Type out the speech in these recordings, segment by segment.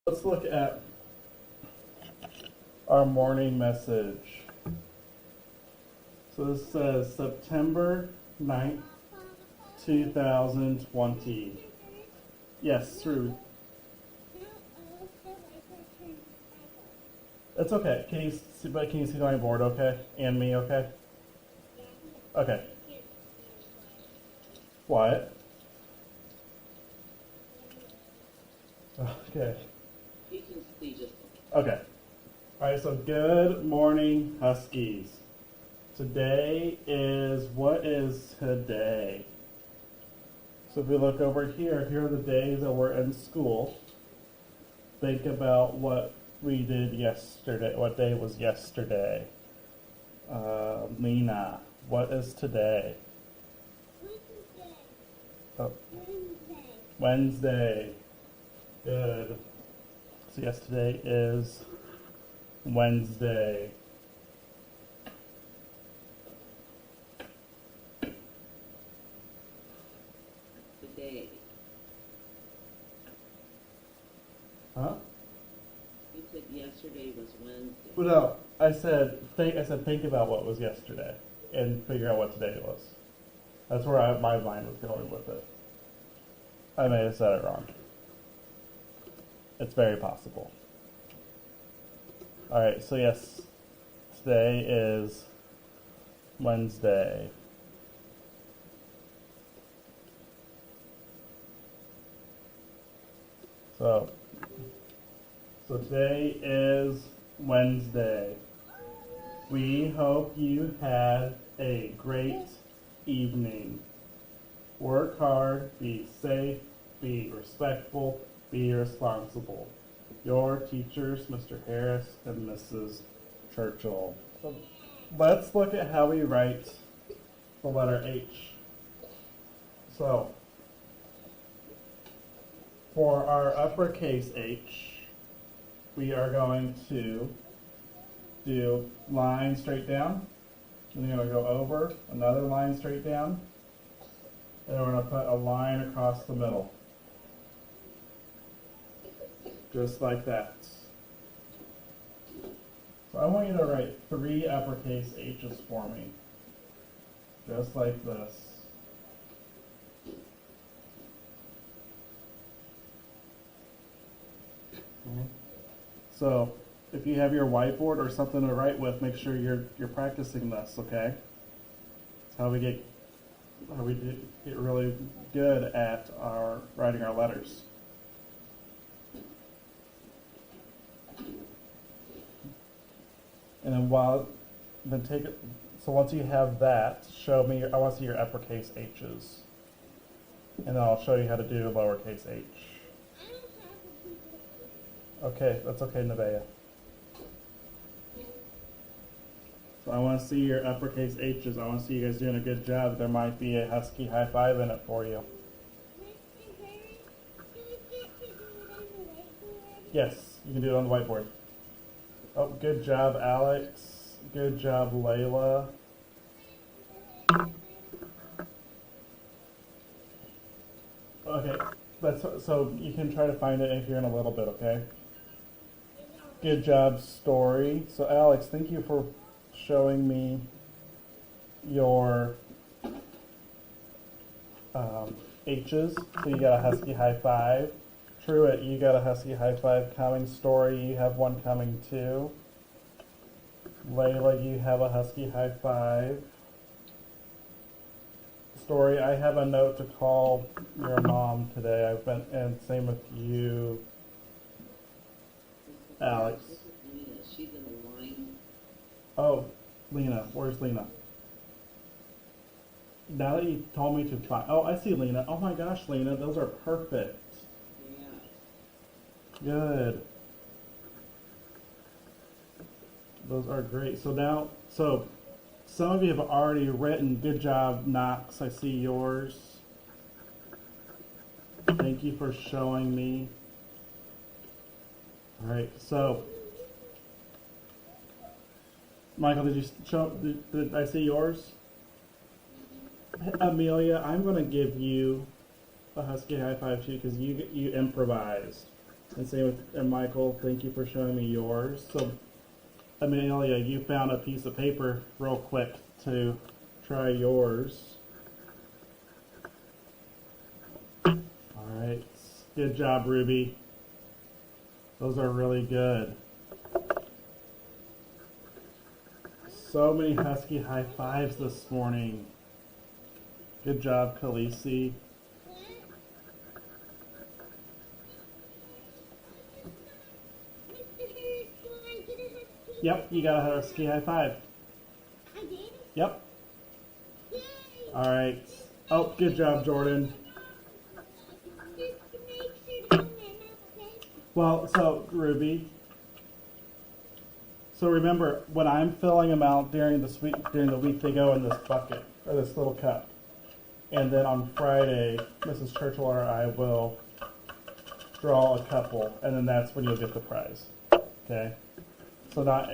Let's look at our morning message. So this says September 9th, 2020. Yes, through. It's okay. Can you see my board okay? And me okay? Okay. What? Okay. You can see just. Okay. Alright, so good morning, Huskies. Today is, what is today? So if we look over here, here are the days that we're in school. Think about what we did yesterday. What day was yesterday? Lena, what is today? Oh, Wednesday. Good. So yes, today is Wednesday. Today. Huh? You said yesterday was Wednesday. Well, no, I said think about what was yesterday and figure out what today was. That's where my mind was going with it. I may have said it wrong. It's very possible. Alright, so yes, today is Wednesday. So today is Wednesday. We hope you had a great evening. Work hard, be safe, be respectful, be responsible. Your teachers, Mr. Harris and Mrs. Churchill. So let's look at how we write the letter H. So, for our uppercase H, we are going to do line straight down. And you're going to go over, another line straight down. And we're going to put a line across the middle. Just like that. So I want you to write 3 uppercase H's for me. Just like this. Okay. So if you have your whiteboard or something to write with, make sure you're practicing this, okay? It's how we get really good at writing our letters. And then take it. So once you have that, show me. I want to see your uppercase H's, and then I'll show you how to do lowercase h. Okay, that's okay, Nevaeh. So I want to see your uppercase H's. I want to see you guys doing a good job. There might be a Husky high five in it for you. Yes, you can do it on the whiteboard. Oh, good job, Alex. Good job, Layla. Okay, so you can try to find it here in a little bit, okay? Good job, Story. So, Alex, thank you for showing me your H's. So you got a Husky high five. Truett, you got a Husky high five coming. Story, you have one coming too. Layla, you have a Husky high five. Story, I have a note to call your mom today. And same with you, Alex. This is Lena. She's in a line. Oh, Lena, where's Lena? Now that you told me to find, oh, I see Lena. Oh my gosh, Lena, those are perfect. Yeah. Good. Those are great. So some of you have already written. Good job, Knox. I see yours. Thank you for showing me. All right. So, Michael, did I see yours? Amelia, I'm going to give you a Husky high five too because you improvised. And same with, and Michael, thank you for showing me yours. So, Amelia, you found a piece of paper real quick to try yours. Alright, good job, Ruby. Those are really good. So many Husky high fives this morning. Good job, Khaleesi. Yep, you got a Husky high five. I did? Yep. Yay! Alright. Oh, good job, Jordan. Just to make sure that I'm okay. Well, so, Ruby. So remember, when I'm filling them out during the week, they go in this bucket, or this little cup. And then on Friday, Mrs. Churchill or I will draw a couple, and then that's when you'll get the prize. Okay? So not,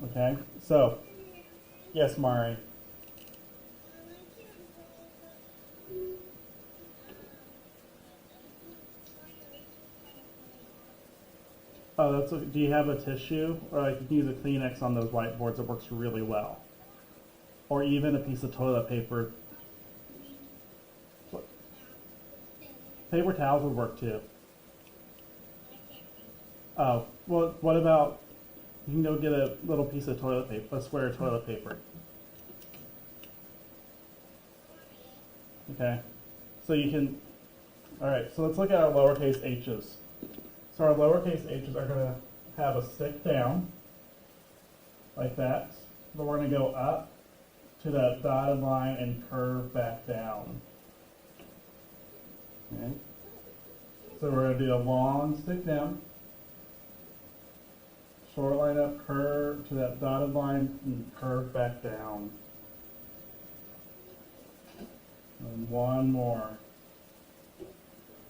okay? So, yes, Mari. Oh, that's okay. Do you have a tissue? Or like you can use a Kleenex on those whiteboards. It works really well. Or even a piece of toilet paper. Paper towels would work too. Oh, well, what about you can go get a little piece of toilet paper, a square of toilet paper. Okay, so you can, all right, so let's look at our lowercase h's. So our lowercase h's are gonna have a stick down, like that, but we're gonna go up to that dotted line and curve back down. Okay, so we're gonna do a long stick down, short line up, curve to that dotted line, and curve back down. And one more.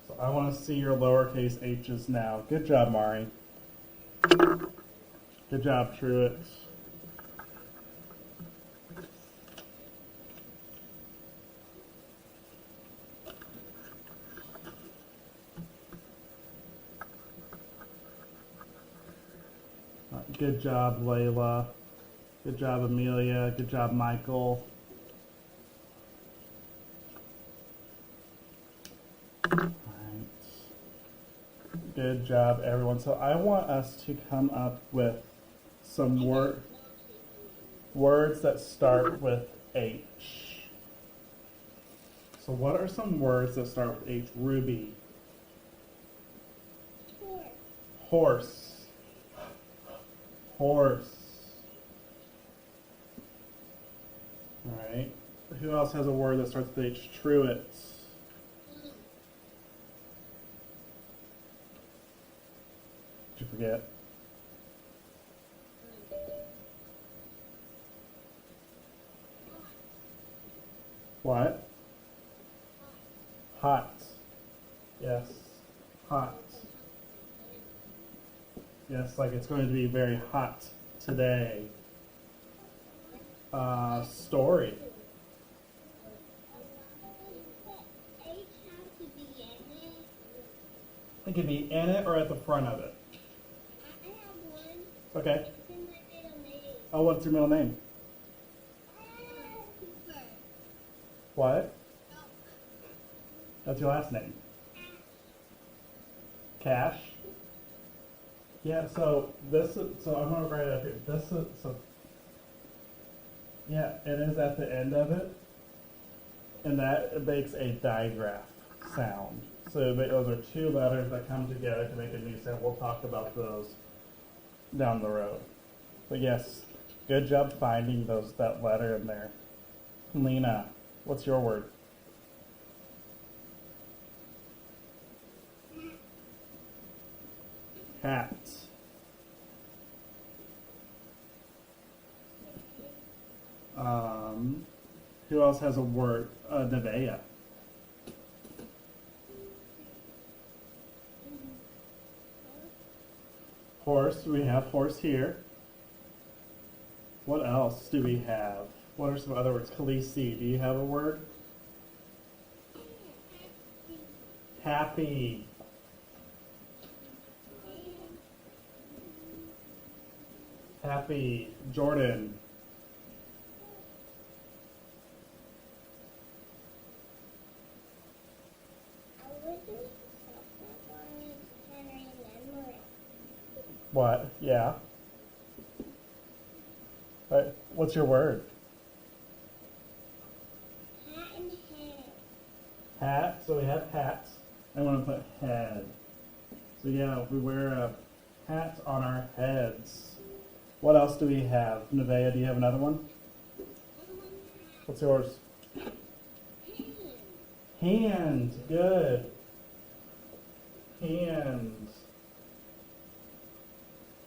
So I want to see your lowercase h's now. Good job, Mari. Good job, Truett. Good job, Layla. Good job, Amelia. Good job, Michael. Alright. Good job, everyone. So I want us to come up with some words that start with H. So what are some words that start with H? Ruby. Horse. Horse. Alright. Who else has a word that starts with H? Truett. Did you forget? What? Hot. Yes. Hot. Yes, like it's going to be very hot today. Story. It could be in it or at the front of it. I have one. Okay. It's in my middle name. Oh, what's your middle name? Cooper. What? That's your last name. Cash. Yeah, so this is, so I'm gonna write it up here. This is, so, yeah, it is at the end of it, and that makes a digraph sound. So those are two letters that come together to make a new sound. We'll talk about those down the road. But yes, good job finding that letter in there. Lena, what's your word? Hat. Who else has a word? Nevea. Horse. We have horse here. What else do we have? What are some other words? Khaleesi, do you have a word? Happy. Happy. Jordan. What? Yeah. What's your word? Hat and head. Hat. So we have hats. I want to put head. So yeah, we wear hats on our heads. What else do we have? Nevaeh, do you have another one? What's yours? Hands. Good. Hands.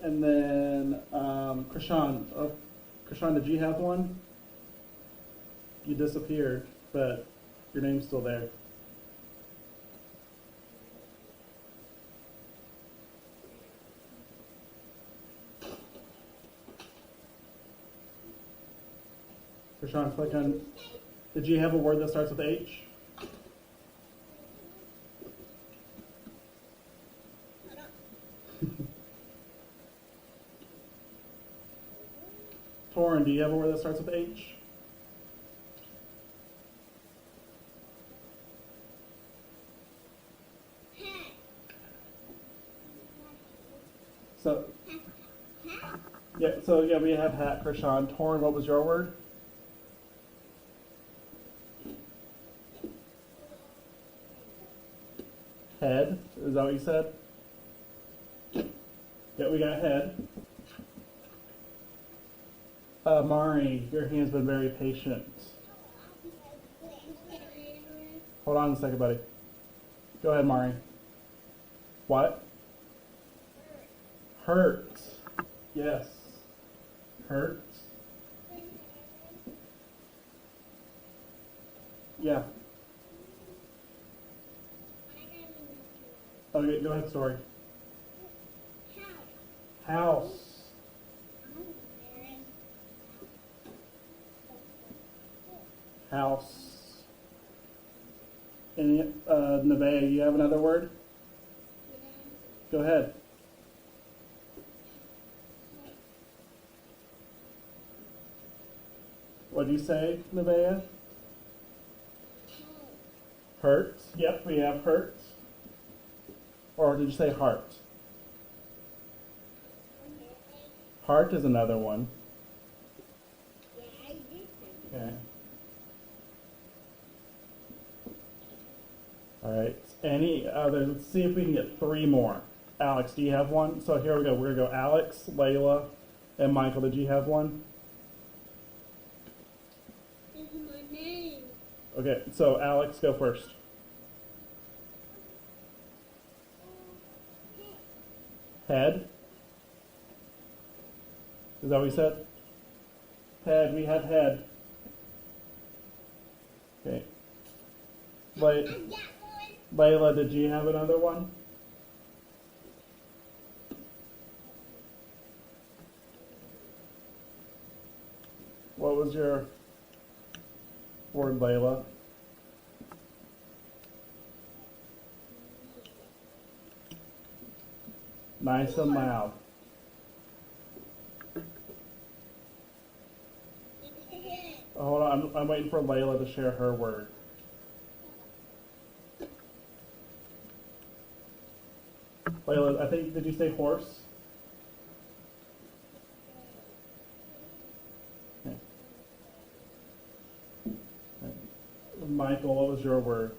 And then Krishan. Oh, Krishan, did you have one? You disappeared, but your name's still there. Krishan, click on. Did you have a word that starts with H? Torin, do you have a word that starts with H? So, yeah, we have hat, Krishan. Torin, what was your word? Head. Is that what you said? Yeah, we got head. Mari, your hand's been very patient. Hold on a second, buddy. Go ahead, Mari. What? Hurt. Yes. Hurt. Yeah. Okay, go ahead, story. House. House. Any, Nevaeh, you have another word? Go ahead. What did you say, Nevaeh? Hurt. Yep, we have hurt. Or did you say heart? Heart is another one. Okay. All right. Any other? Let's see if we can get three more. Alex, do you have one? So here we go. We're gonna go Alex, Layla, and Michael. Did you have one? This is my name. Okay. So Alex, go first. Head. Is that what we said? Head. We had head. Okay. Layla, did you have another one? What was your word, Layla? Nice and loud. Hold on, I'm waiting for Layla to share her word. Layla, I think, did you say horse? Okay. Michael, what was your word?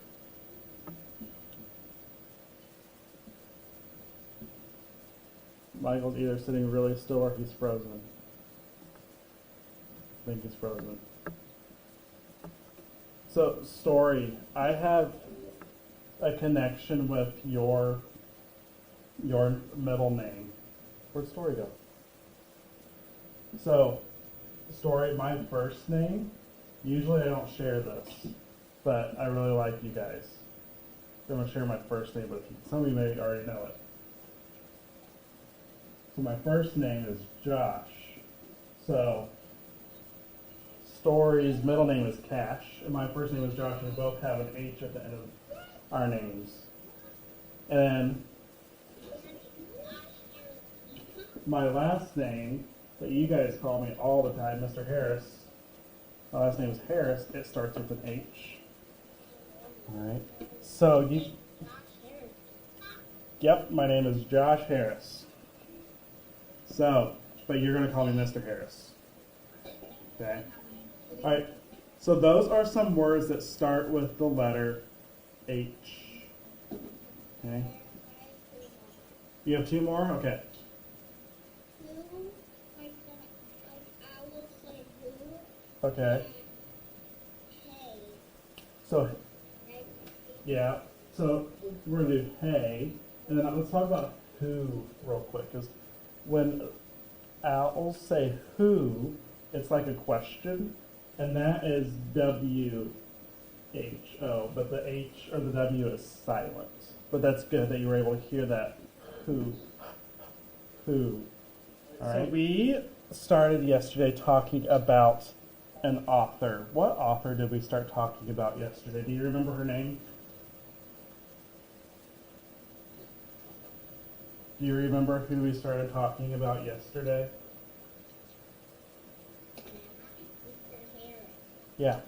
Michael's either sitting really still or he's frozen. I think he's frozen. So, story. I have a connection with your middle name. Where'd Story go? So, Story, my first name, usually I don't share this, but I really like you guys. I'm going to share my first name with you. Some of you may already know it. So my first name is Josh. So, Story's middle name is Cash, and my first name is Josh, and we both have an H at the end of our names. And my last name that you guys call me all the time, Mr. Harris. My last name is Harris. It starts with an H. All right. So you, yep, my name is Josh Harris. So, but you're gonna call me Mr. Harris. Okay. All right. So those are some words that start with the letter H. Okay. You have two more? Okay. Okay. So, yeah. So we're gonna do hey, and then let's talk about who real quick. Because when owls say who, it's like a question, and that is W H O, but the H or the W is silent. But that's good that you were able to hear that who. All right. So we started yesterday talking about an author. What author did we start talking about yesterday? Do you remember her name? Do you remember who we started talking about yesterday? Yeah.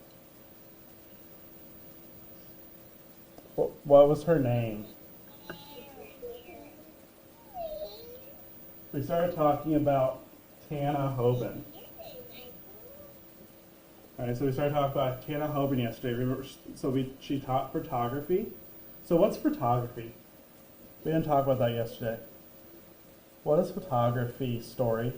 What was her name? We started talking about Tana Hoban. All right, so we started talking about Tana Hoban yesterday. Remember, she taught photography. So what's photography? We didn't talk about that yesterday. What is photography, Story?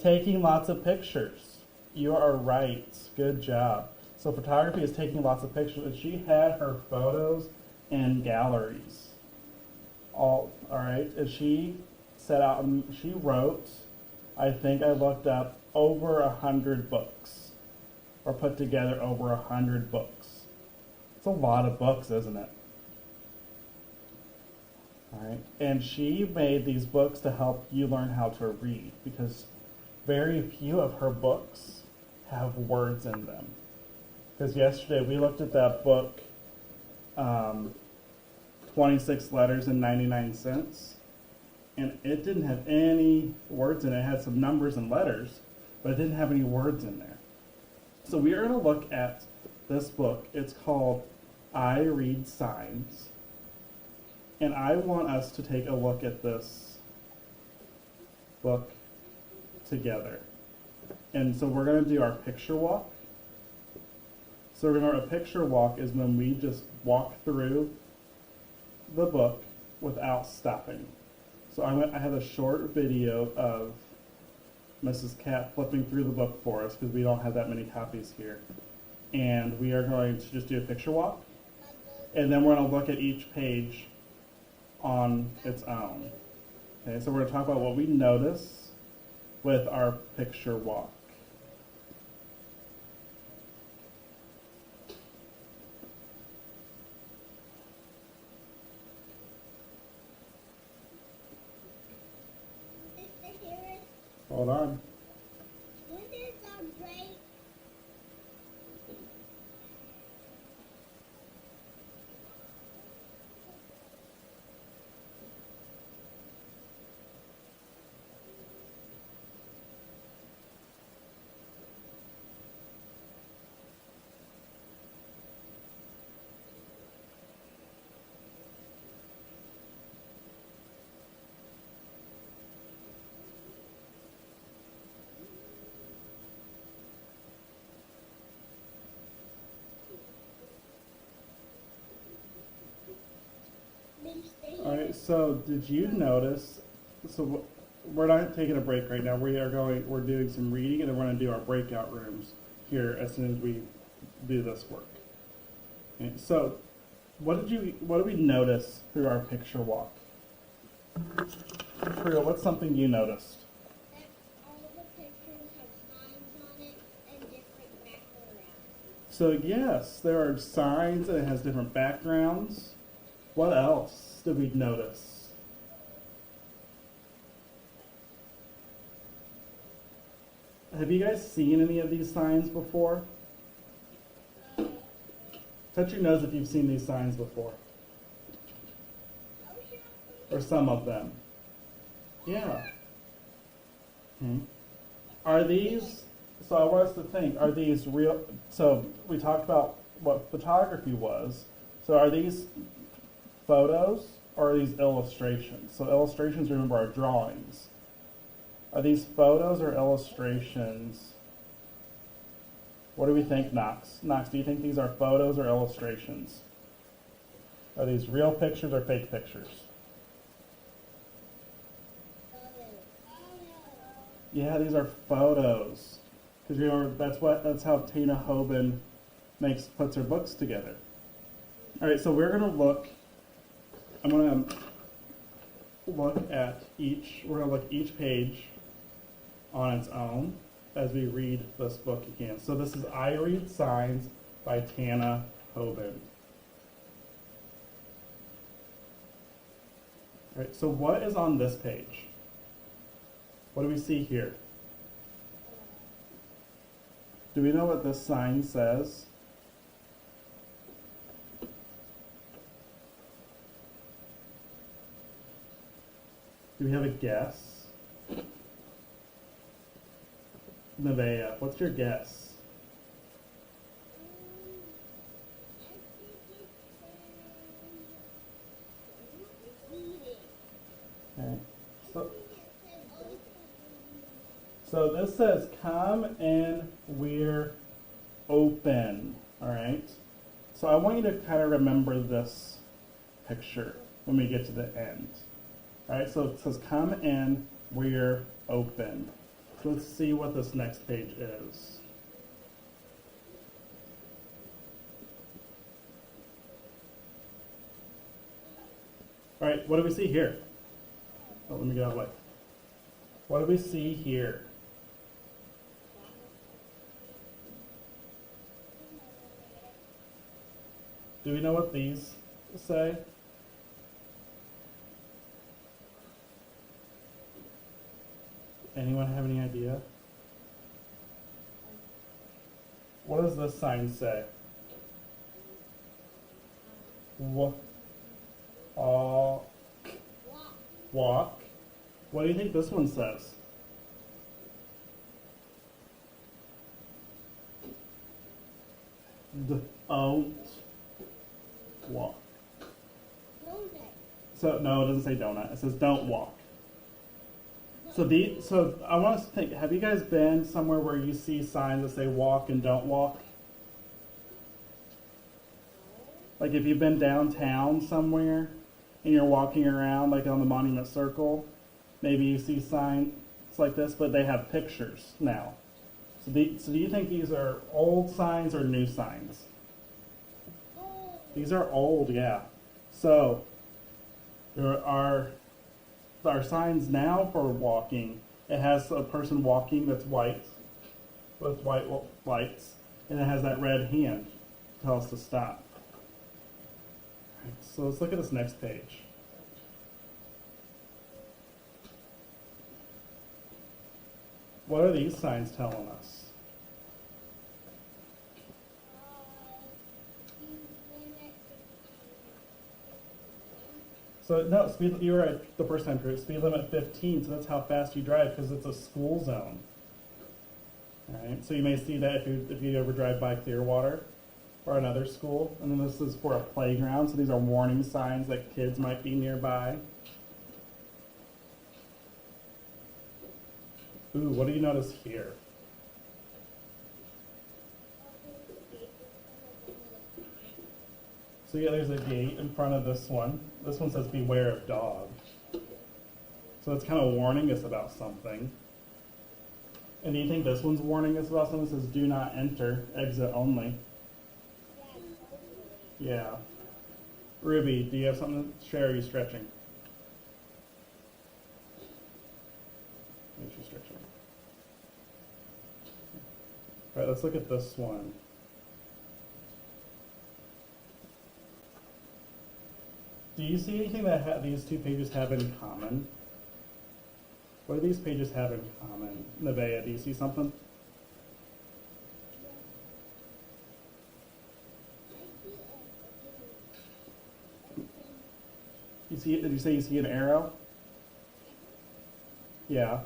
Taking lots of pictures. You are right. Good job. So photography is taking lots of pictures, and she had her photos in galleries. All right, and she set out and she wrote, I think I looked up over 100 books, or put together over 100 books. It's a lot of books, isn't it? All right, and she made these books to help you learn how to read, because very few of her books have words in them. Because yesterday we looked at that book, 26 Letters and 99 Cents, and it didn't have any words in it. It had some numbers and letters, but it didn't have any words in there. So we are going to look at this book. It's called I Read Signs, and I want us to take a look at this book together. And so we're going to do our picture walk. So remember, a picture walk is when we just walk through the book without stopping. So I have a short video of Mrs. Cat flipping through the book for us, because we don't have that many copies here. And we are going to just do a picture walk, and then we're going to look at each page on its own. Okay, so we're going to talk about what we notice with our picture walk. Hold on. When is our break? All right, so did you notice, so we're not taking a break right now. We're doing some reading, and then we're going to do our breakout rooms here as soon as we do this work. Okay, so what did we notice through our picture walk? Priya, what's something you noticed? That all the pictures have signs on it and different backgrounds. So yes, there are signs, and it has different backgrounds. What else did we notice? Have you guys seen any of these signs before? Touch your nose if you've seen these signs before. Or some of them. Yeah. Are these, so I want us to think, are these real, so we talked about what photography was. So are these photos or are these illustrations? So illustrations, remember, are drawings. Are these photos or illustrations? What do we think, Knox? Knox, do you think these are photos or illustrations? Are these real pictures or fake pictures? Yeah, these are photos. Because remember, that's how Tina Hoban puts her books together. All right, so we're gonna look. I'm gonna look at each. We're gonna look each page on its own as we read this book again. So this is I Read Signs by Tana Hoban. All right, so what is on this page? What do we see here? Do we know what this sign says? Do we have a guess? Nevaeh, what's your guess? Okay. So this says, come in, we're open. All right. So I want you to kind of remember this picture when we get to the end. All right. So it says, come in, we're open. So let's see what this next page is. All right. What do we see here? Oh, let me get out of the way. What do we see here? Do we know what these say? Anyone have any idea? What does this sign say? Walk. Walk. What do you think this one says? Don't walk. So no, it doesn't say donut. It says don't walk. So I want us to think. Have you guys been somewhere where you see signs that say walk and don't walk? Like if you've been downtown somewhere and you're walking around, like on the Monument Circle, maybe you see signs like this, but they have pictures now. So do you think these are old signs or new signs? These are old, yeah. So there are signs now for walking. It has a person walking that's white with white lights, and it has that red hand to tell us to stop. All right, so let's look at this next page. What are these signs telling us? So no, you were right the first time, Drew. Speed limit 15, so that's how fast you drive because it's a school zone. All right, so you may see that if you ever drive by Clearwater or another school. And then this is for a playground, so these are warning signs that kids might be nearby. Ooh, what do you notice here? So yeah, there's a gate in front of this one. This one says beware of dog. So it's kind of warning us about something. And do you think this one's warning us about something? It says do not enter, exit only. Yeah. Ruby, do you have something to share? Or are you stretching? Maybe she's stretching. All right, let's look at this one. Do you see anything that these two pages have in common? What do these pages have in common? Nevaeh, do you see something? You see? Did you say you see an arrow? Yeah.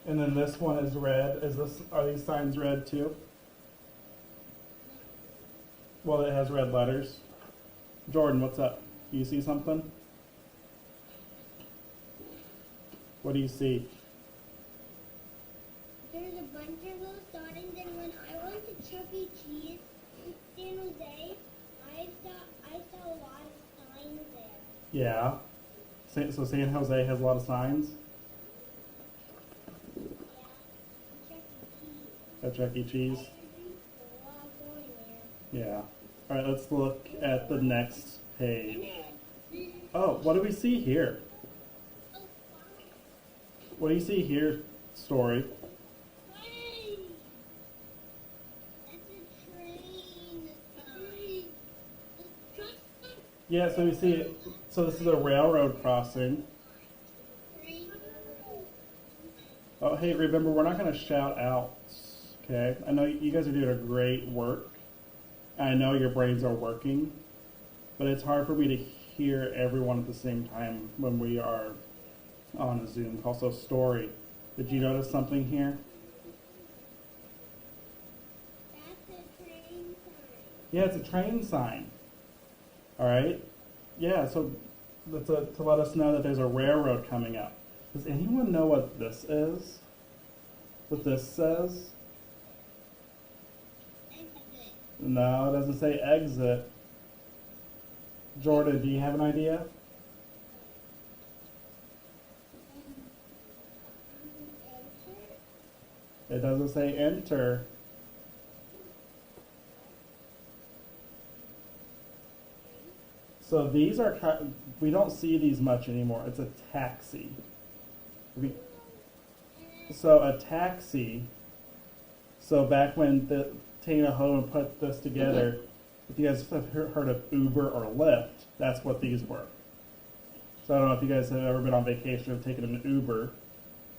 And then this one is red. Are these signs red too? Well, it has red letters. Jordan, what's up? Do you see something? What do you see? There's a bunch of little signs, and when I went to Chuck E. Cheese in San Jose, I saw a lot of signs there. Yeah. So San Jose has a lot of signs Yeah, Chuck E. Cheese. at Chuck E. Cheese. A lot going there. Yeah. All right, let's look at the next page. Oh, what do we see here? Oh, wow. What do you see here, Story? Hey! That's a train sign. Yeah, so we see, so this is a railroad crossing. Train. Oh, hey, remember, we're not going to shout out, okay? I know you guys are doing a great work. I know your brains are working, but it's hard for me to hear everyone at the same time when we are on a Zoom call. So, Story, did you notice something here? That's a train sign. Yeah, it's a train sign. All right? Yeah, so that's to let us know that there's a railroad coming up. Does anyone know what this is? What this says? Exit. No, it doesn't say exit. Jordan, do you have an idea? Enter. It doesn't say enter. So these are, we don't see these much anymore. It's a taxi. So a taxi, so back when Tina Hohen put this together, if you guys have heard of Uber or Lyft, that's what these were. So I don't know if you guys have ever been on vacation or taken an Uber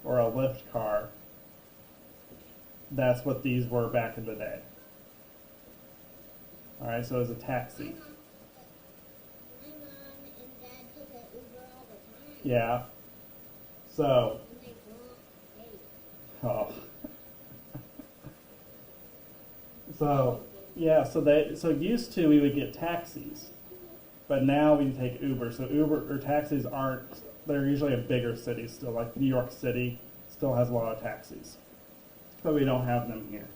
or a Lyft car. That's what these were back in the day. All right, so it was a taxi. My mom and dad took an Uber all the time. Yeah. So, And they won't pay. oh. So, yeah, so used to we would get taxis, but now we take Uber. So Uber or taxis aren't, they're usually in bigger cities still, like New York City still has a lot of taxis, but we don't have them here.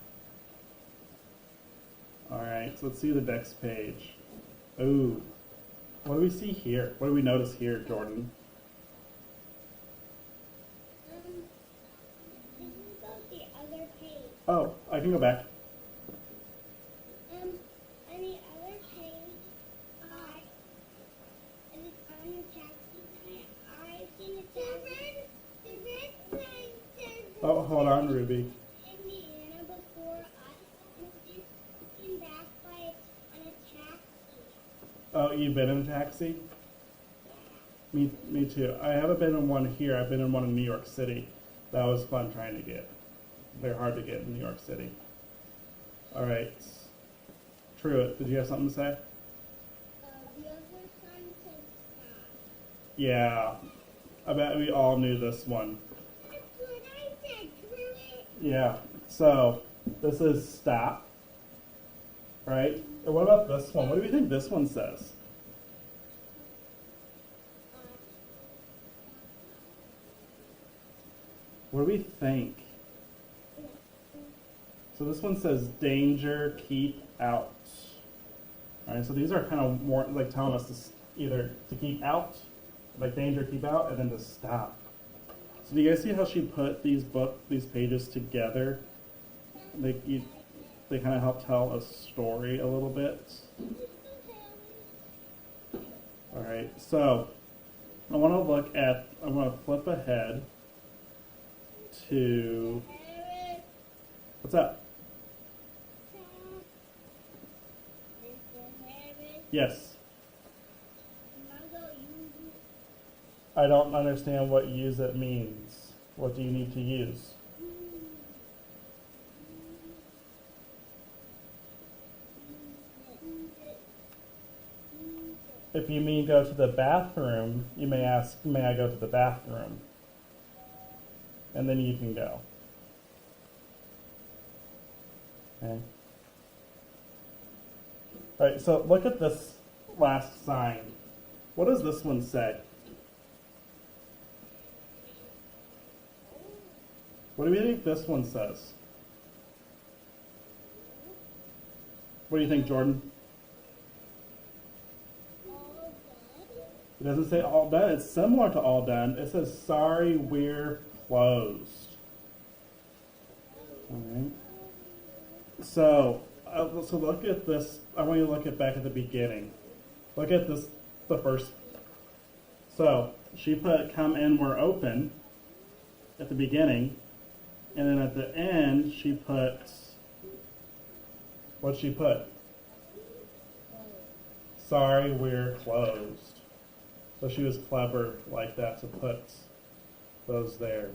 All right, so let's see the next page. Ooh, what do we see here? What do we notice here, Jordan? This is about the other page. Oh, I can go back. On the other page, and it's on your taxi sign, I've seen a taxi. The red sign says Oh, hold on, Ruby. Indiana before us, and this came back by on a taxi. Oh, you've been in a taxi? Me too. I haven't been in one here. I've been in one in New York City. That was fun trying to get. They're hard to get in New York City. All right. Truett, did you have something to say? The other sign says stop. Yeah. I bet we all knew this one. That's what I said, Truett. Yeah. So, this is stop. Right? And what about this one? What do you think this one says? What do we think? So this one says danger, keep out. All right, so these are kind of more like telling us either to keep out, like danger, keep out, and then to stop. So do you guys see how she put these pages together? They kind of help tell a story a little bit. All right, so I want to flip ahead to, what's up? Yes. I don't understand what use it means. What do you need to use? If you mean go to the bathroom, you may ask, may I go to the bathroom? and then you can go. Okay. All right, so look at this last sign. What does this one say? What do you think this one says? What do you think, Jordan? All done? It doesn't say all done. It's similar to all done. It says, sorry, we're closed. All right. So look at this. I want you to look at back at the beginning. Look at this, the first. So she put come in, we're open at the beginning. And then at the end, she put, what'd she put? Sorry, we're closed. So she was clever like that to put those there.